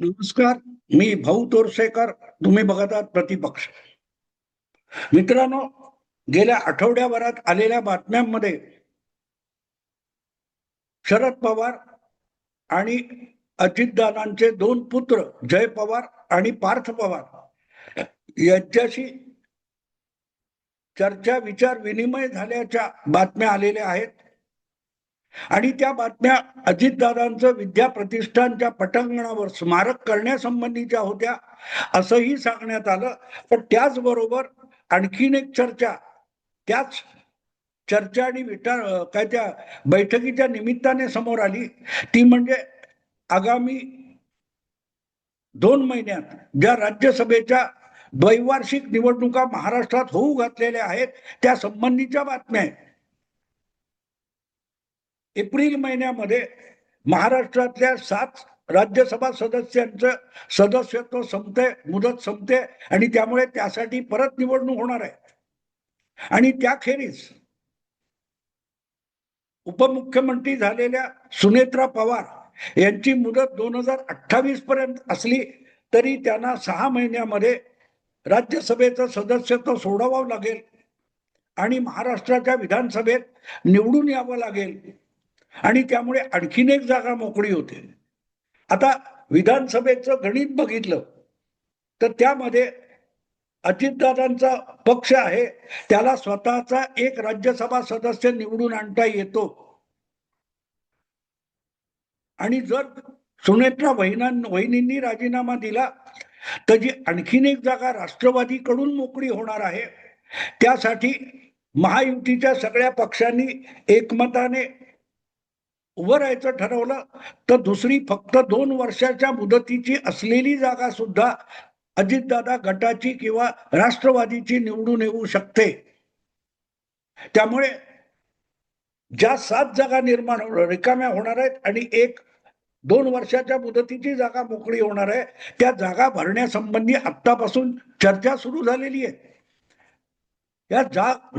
नमस्कार. मी भाऊ तोरसेकर. तुम्ही बघत आहात प्रतिपक्ष. मित्रांनो, गेल्या आठवड्याभरात आलेल्या बातम्यांमध्ये शरद पवार आणि अजितदादांचे दोन पुत्र जय पवार आणि पार्थ पवार यांच्याशी चर्चा विचार विनिमय झाल्याच्या बातम्या आलेल्या आहेत. आणि त्या बातम्या अजितदादांचं विद्या प्रतिष्ठानच्या पटांगणावर स्मारक करण्यासंबंधीच्या होत्या असंही सांगण्यात आलं. पण त्याचबरोबर आणखीन एक चर्चा त्याच चर्चा आणि काय त्या बैठकीच्या निमित्ताने समोर आली. ती म्हणजे आगामी 2 महिन्यात ज्या राज्यसभेच्या द्वैवार्षिक निवडणुका महाराष्ट्रात होऊ घातलेल्या आहेत त्या संबंधीच्या बातम्या आहेत. एप्रिल महिन्यामध्ये महाराष्ट्रातल्या 7 राज्यसभा सदस्यांचं सदस्यत्व संपते, मुदत संपते आणि त्यामुळे त्यासाठी परत निवडणूक होणार आहे. आणि त्याखेरीज उपमुख्यमंत्री झालेल्या सुनेत्रा पवार यांची मुदत 2028 पर्यंत असली तरी त्यांना 6 महिन्यामध्ये राज्यसभेचं सदस्यत्व सोडावं लागेल आणि महाराष्ट्राच्या विधानसभेत निवडून यावं लागेल आणि त्यामुळे आणखीन एक जागा मोकळी होते. आता विधानसभेचं गणित बघितलं तर त्यामध्ये अजितदादांचा पक्ष आहे त्याला स्वतःचा एक राज्यसभा सदस्य निवडून आणता येतो. आणि जर सुनेत्रा वहिनींनी राजीनामा दिला तर जी आणखीन एक जागा राष्ट्रवादीकडून मोकळी होणार आहे. त्यासाठी महायुतीच्या सगळ्या पक्षांनी एकमताने उभं राहायचं ठरवलं तर दुसरी फक्त 2 वर्षाच्या मुदतीची असलेली जागा सुद्धा अजितदादा गटाची किंवा राष्ट्रवादीची निवडून येऊ शकते. त्यामुळे ज्या 7 जागा निर्माण रिकाम्या होणार आहेत आणि 1-2 वर्षाच्या मुदतीची जागा मोकळी होणार आहे त्या जागा भरण्यासंबंधी आतापासून चर्चा सुरू झालेली आहे. या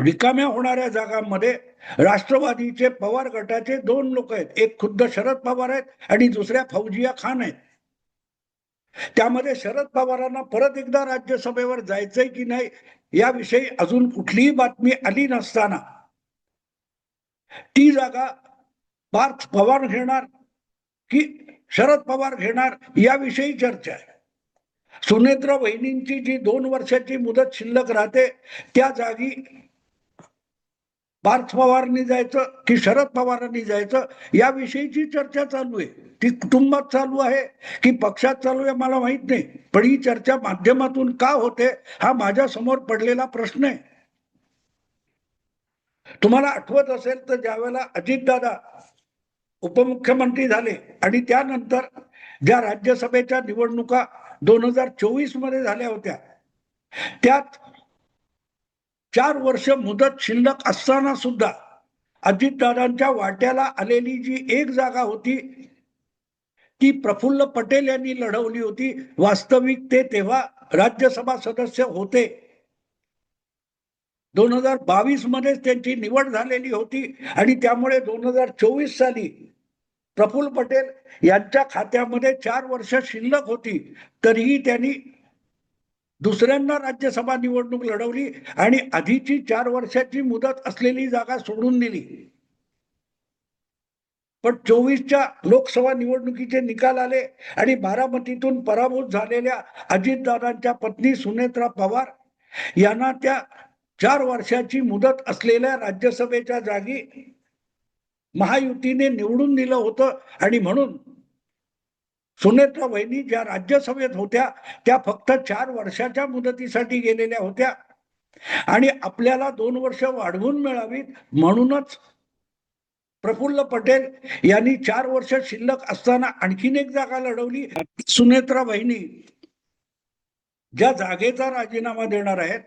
रिकाम्या होणाऱ्या जागांमध्ये राष्ट्रवादीचे पवार गटाचे 2 लोक आहेत. एक खुद्द शरद पवार आहेत आणि दुसऱ्या फौजिया खान आहेत. त्यामध्ये शरद पवारांना परत एकदा राज्यसभेवर जायचंय की नाही याविषयी अजून कुठलीही बातमी आली नसताना ती जागा पार्थ पवार घेणार की शरद पवार घेणार याविषयी चर्चा आहे. सुनेत्रा वहिनींची जी 2 वर्षाची मुदत शिल्लक राहते त्या जागी पार्थ पवारांनी जायचं की शरद पवारांनी जायचं याविषयीची चर्चा चालू आहे. ती कुटुंबात चालू आहे की पक्षात चालू आहे मला माहित नाही, पण ही चर्चा माध्यमातून का होते हा माझ्या समोर पडलेला प्रश्न आहे. तुम्हाला आठवत असेल तर ज्यावेळेला अजितदादा उपमुख्यमंत्री झाले आणि त्यानंतर ज्या राज्यसभेच्या निवडणुका 2024 मध्ये झाल्या होत्या त्यात 4 वर्ष मुदत शिल्लक असताना सुद्धा अजितदादांच्या वाट्याला आलेली जी एक जागा होती ती प्रफुल्ल पटेल यांनी लढवली होती. वास्तविक ते तेव्हा राज्यसभा सदस्य होते. 2022 मध्ये त्यांची निवड झालेली होती आणि त्यामुळे 2024 साली प्रफुल्ल पटेल यांच्या खात्यामध्ये 4 वर्ष शिल्लक होती तरीही त्यांनी दुसऱ्यांदा राज्यसभा निवडणूक लढवली आणि आधीची 4 वर्षाची मुदत असलेली जागा सोडून दिली. पण 24च्या लोकसभा निवडणुकीचे निकाल आले आणि बारामतीतून पराभूत झालेल्या अजितदादांच्या पत्नी सुनेत्रा पवार यांना त्या 4 वर्षाची मुदत असलेल्या राज्यसभेच्या जागी महायुतीने निवडून दिलं होतं आणि म्हणून सुनेत्रा वहिनी ज्या राज्यसभेत होत्या त्या फक्त 4 वर्षाच्या मुदतीसाठी गेलेल्या होत्या आणि आपल्याला 2 वर्ष वाढवून मिळावीत म्हणूनच प्रफुल्ल पटेल यांनी 4 वर्ष शिल्लक असताना आणखीन एक जागा लढवली. सुनेत्रा वहिनी ज्या जागेचा राजीनामा देणार आहेत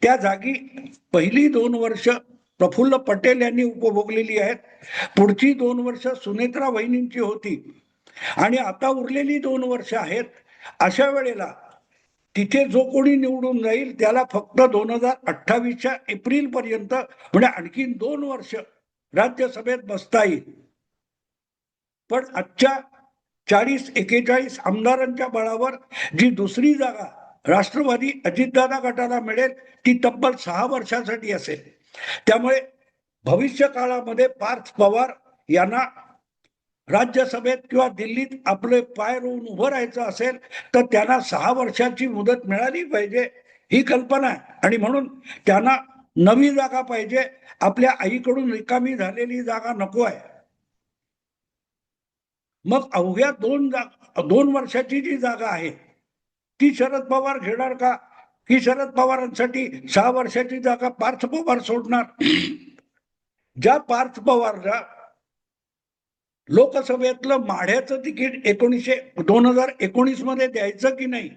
त्या जागी पहिली 2 वर्ष प्रफुल्ल पटेल यांनी उपभोगलेली आहेत. पुढची 2 वर्ष सुनेत्रा वहिनींची होती आणि आता उरलेली 2 वर्ष आहेत. अशा वेळेला तिथे जो कोणी निवडून जाईल त्याला फक्त 2028च्या एप्रिल पर्यंत म्हणजे आणखीन 2 वर्ष राज्यसभेत बसता येईल. पण आजच्या 40-41 आमदारांच्या बळावर जी दुसरी जागा राष्ट्रवादी अजितदादा गटाला मिळेल ती तब्बल 6 वर्षासाठी असेल. त्यामुळे भविष्य काळामध्ये पार्थ पवार यांना राज्यसभेत किंवा दिल्लीत आपले पाय रोवून उभं राहायचं असेल तर त्यांना 6 वर्षाची मुदत मिळाली पाहिजे, ही कल्पना आहे. आणि म्हणून त्यांना नवी जागा पाहिजे. आपल्या आईकडून रिकामी झालेली जागा नको आहे. मग अवघ्या 2 वर्षाची जी जागा आहे ती शरद पवार घेणार का, की शरद पवारांसाठी 6 वर्षाची जागा पार्थ पवार सोडणार? ज्या पार्थ पवारला लोकसभेतलं माढ्याचं तिकीट 2019 मध्ये द्यायचं की नाही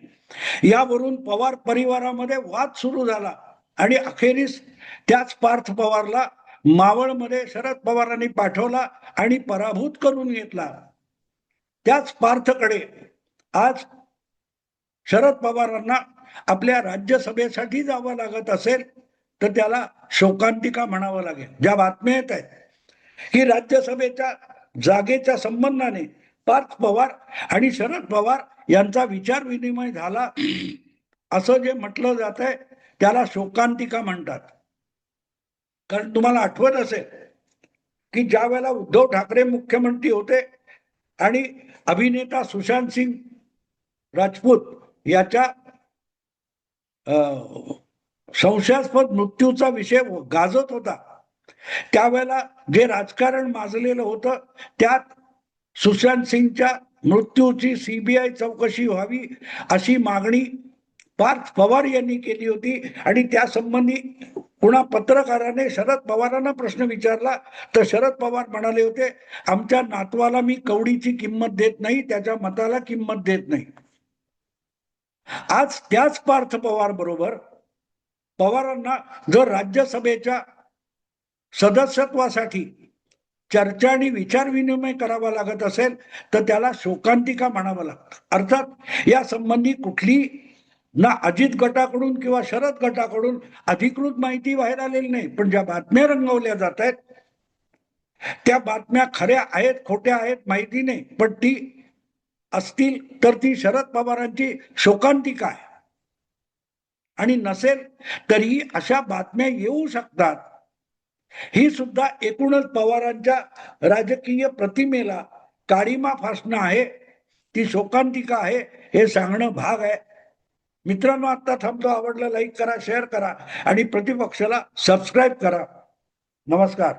यावरून पवार परिवारामध्ये वाद सुरू झाला आणि अखेरीस त्याच पार्थ पवारला मावळमध्ये शरद पवारांनी पाठवला आणि पराभूत करून घेतला. त्याच पार्थकडे आज शरद पवारांना आपल्या राज्यसभेसाठी जावं लागत असेल तर त्याला शोकांतिका म्हणावं लागेल. ज्या बातम्या येत आहेत की राज्यसभेच्या जागेच्या संबंधाने पार्थ पवार आणि शरद पवार यांचा विचार विनिमय झाला असं जे म्हटलं जात आहे त्याला शोकांतिका म्हणतात. कारण तुम्हाला आठवत असेल की ज्या वेळेला उद्धव ठाकरे मुख्यमंत्री होते आणि अभिनेता सुशांत सिंग राजपूत याच्या संशयास्पद मृत्यूचा विषय गाजत होता, त्यावेळेला जे राजकारण माजलेलं होतं त्यात सुशांत सिंगच्या मृत्यूची सीबीआय चौकशी व्हावी अशी मागणी पार्थ पवार यांनी केली होती. आणि त्या संबंधी पुन्हा पत्रकाराने शरद पवारांना प्रश्न विचारला तर शरद पवार म्हणाले होते, आमच्या नातवाला मी कवडीची किंमत देत नाही, त्याच्या मताला किंमत देत नाही. आज त्याच पार्थ पवार बरोबर पवारांना जर राज्यसभेच्या सदस्यत्वासाठी चर्चा आणि विचार विनिमय करावा लागत असेल तर त्याला शोकांतिका म्हणावं लागतं. अर्थात या संबंधी कुठली ना अजित गटाकडून किंवा शरद गटाकडून अधिकृत माहिती बाहेर आलेली नाही, पण ज्या बातम्या रंगवल्या जात आहेत त्या बातम्या खऱ्या आहेत खोट्या आहेत माहिती नाही, पण ती असतील तर ती शरद पवारांची शोकांतिका आहे. आणि नसेल तरीही अशा बातम्या येऊ शकतात. ही सुद्धा एकूणच पवारांच्या राजकीय प्रतिमेला काळीमा फासणं आहे, ती शोकांतिका आहे हे सांगणं भाग आहे. मित्रांनो, आता थांबतो. आवडलं लाईक करा, शेअर करा आणि प्रतिपक्षाला सबस्क्राईब करा. नमस्कार.